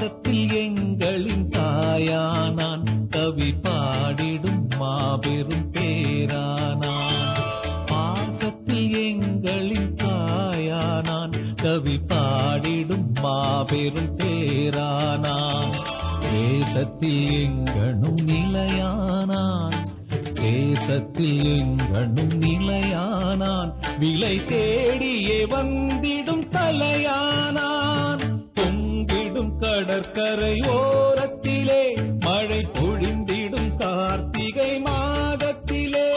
பாசத்தில் எங்களின் தாயானான், கவி பாடிடும் மாபெரும் பேரானான். பாசத்தில் எங்களின் தாயானான், கவி பாடிடும் மாபெரும் பேரானான். தேசத்தில் எங்கனும் நிலையானான், தேசத்தில் எங்கனும் நிலையானான். விலை தேடியே வந்திடும் தலையானான். பொங்கிடும் கடற்கரை ஓரத்திலே மழை பொழிந்திடும் கார்த்திகை மாதத்திலே.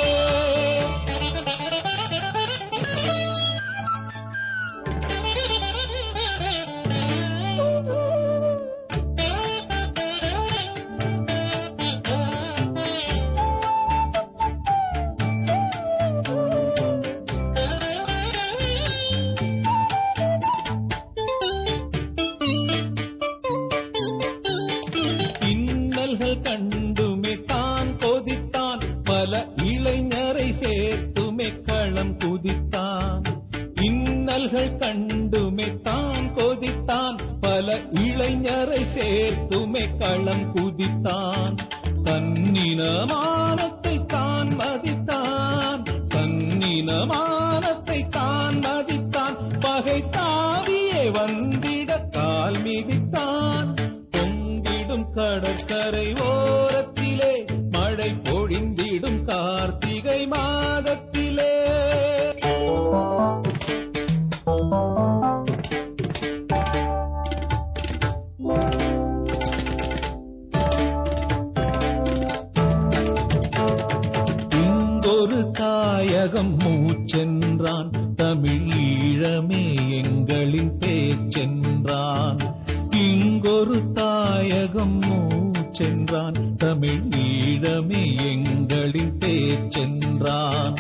கண்டுமே தான் கொதித்தான், பல இளைஞரை சேர்த்துமே களம் குதித்தான். இன்னல்கள் கண்டுமே தான் கொதித்தான், பல இளைஞரை சேர்த்துமே களம் குதித்தான். தன்னினமானத்தை தான் மதித்தான், தன்னினமானத்தை தான் மதித்தான். பகை தாவியே வந்திட கால் மிதித்தான். கடற்கரை ஓரத்திலே மழை பொழிந்திடும் கார்த்திகை மாதத்திலே. இங்கொரு தாயகம் மூச்சென்றான், தமிழ் ஈழமே எங்களின் பேச்சென்றான். இங்கொரு தாயகம் மூச்சென்றான், தமிழ் ஈழமே எங்களின் பேச்சென்றான்.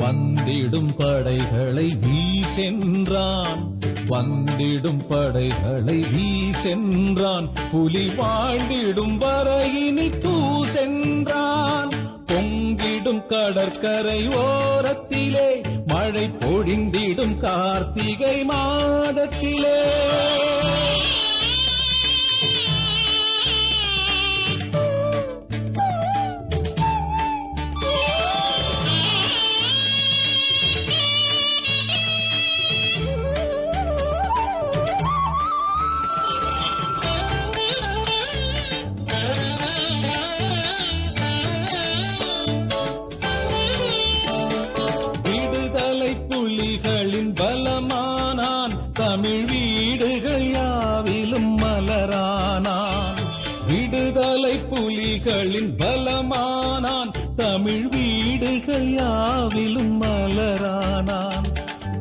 வந்திடும் படைகளை வீசென்றான், வந்திடும் படைகளை வீசென்றான். புலி வாழ்ந்திடும் வரையினி தூசென்றான். பொங்கிடும் கடற்கரை ஓரத்திலே மழை பொழிந்திடும் கார்த்திகை மாதத்திலே. புலிகளின் பலமானான், தமிழ் வீடுகள் யாவிலும் மலரானான். விடுதலை புலிகளின் பலமானான், தமிழ் வீடுகள் யாவிலும் மலரானான்.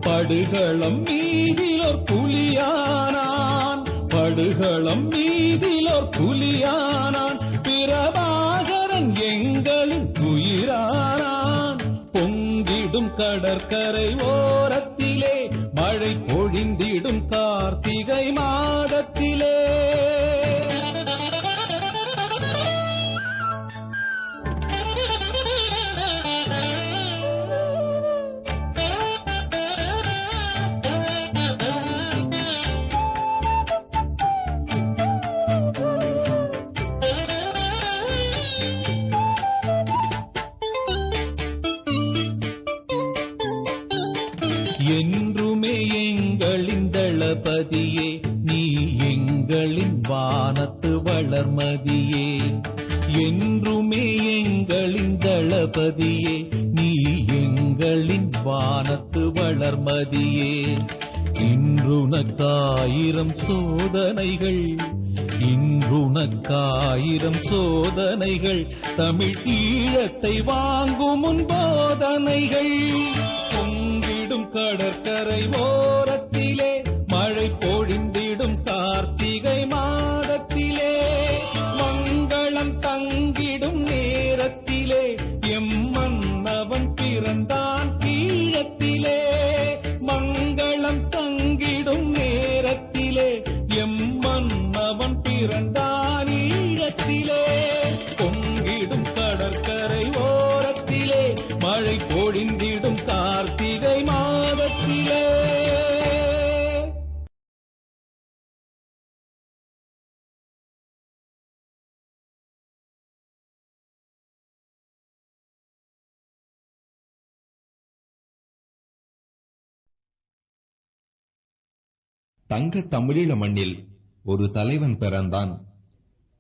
படுகளம் மீதிலோர் புலியானான், படுகளம் மீதிலோர் புலியானான். பிரபாகரன் எங்களின் உயிரானான். பொங்கிடும் கடற்கரை ஓரத்திலே மழை பொழிந்திடும் கார்த்திகை மாதத்திலே. என்றுமே எங்களின் தளபதியே, நீ எங்களின் வானத்து வளர்மதியே. என்றுமே எங்களின் தளபதியே, நீ எங்களின் வானத்து வளர்மதியே. இன்றுனக்காயிரம் சோதனைகள், இன்றுனக்காயிரம் சோதனைகள். தமிழ் ஈழத்தை வாங்கும் முன் போதனைகள். பொங்கிடும் கடற்கரை ஓரத்திலே மழை பொழிந்திடும் கார்த்திகை மாதத்திலே. மங்களம் தங்கிடும் நேரத்திலே எம் மன்னவன் பிறந்தான் ஈழத்திலே. மங்களம் தங்கிடும் நேரத்திலே எம் மன்னவன் பிறந்தான் ஈழத்திலே. பொங்கிடும் கடற்கரை ஓரத்திலே மழை பொழிந்திடும் கார்த்திகை மாதத்திலே. தங்க தமிழீழ மண்ணில் ஒரு தலைவன் பிறந்தான்.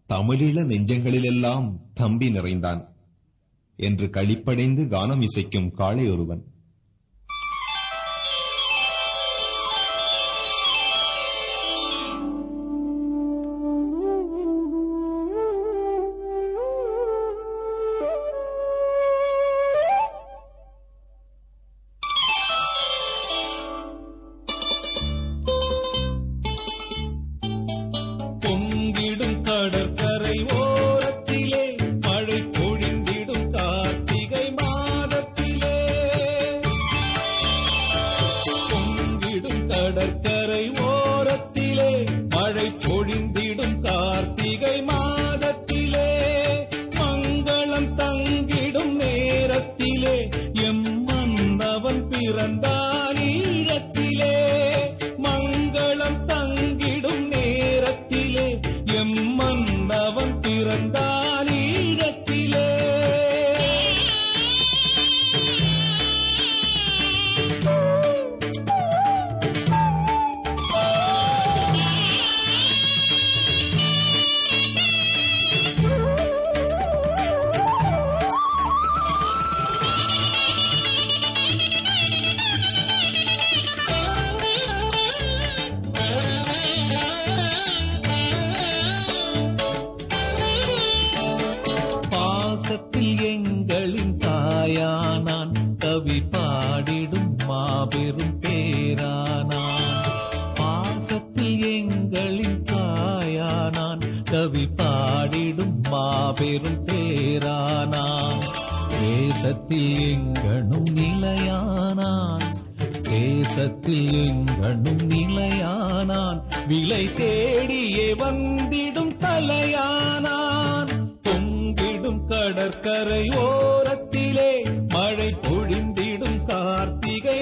தமிழீழ நெஞ்சங்களிலெல்லாம் தம்பி நிறைந்தான் என்று களிப்படைந்து கானம் இசைக்கும் காளை ஒருவன். பொங்கிடும் கடற்கரை ஓரத்திலே மழை பொழிந்திடும் கார்த்திகை மாதத்திலே, பொங்கிடும் கடற்கரை ஓரத்திலே மழை பொழிந்திடும் கார்த்திகை மாதத்திலே, மங்களம் தங்கிடும் நேரத்திலே எம் மன்னவன் பிறந்தான் ஈழத்திலே. மங்களம் தங்கிடும் நேரத்திலே எம் மன்னவன் பிறந்தான் ஈழத்திலே. பாசத்தில் எங்களின் தாயானான், கவி பாடிடும் மாபெரும் பேரானான். பாசத்தில் எங்களின் தாயானான், கவி பாடிடும் மாபெரும் பேரானான். தேசத்தில் எங்கனும் நிலையானான், தேசத்தில் எங்கனும் நிலையானான். விலை தேடியே வந்திடும் தலையானான். பொங்கிடும் கடற்கரை ஓரத்திலே மழை பொழிந்திடும் கார்த்திகை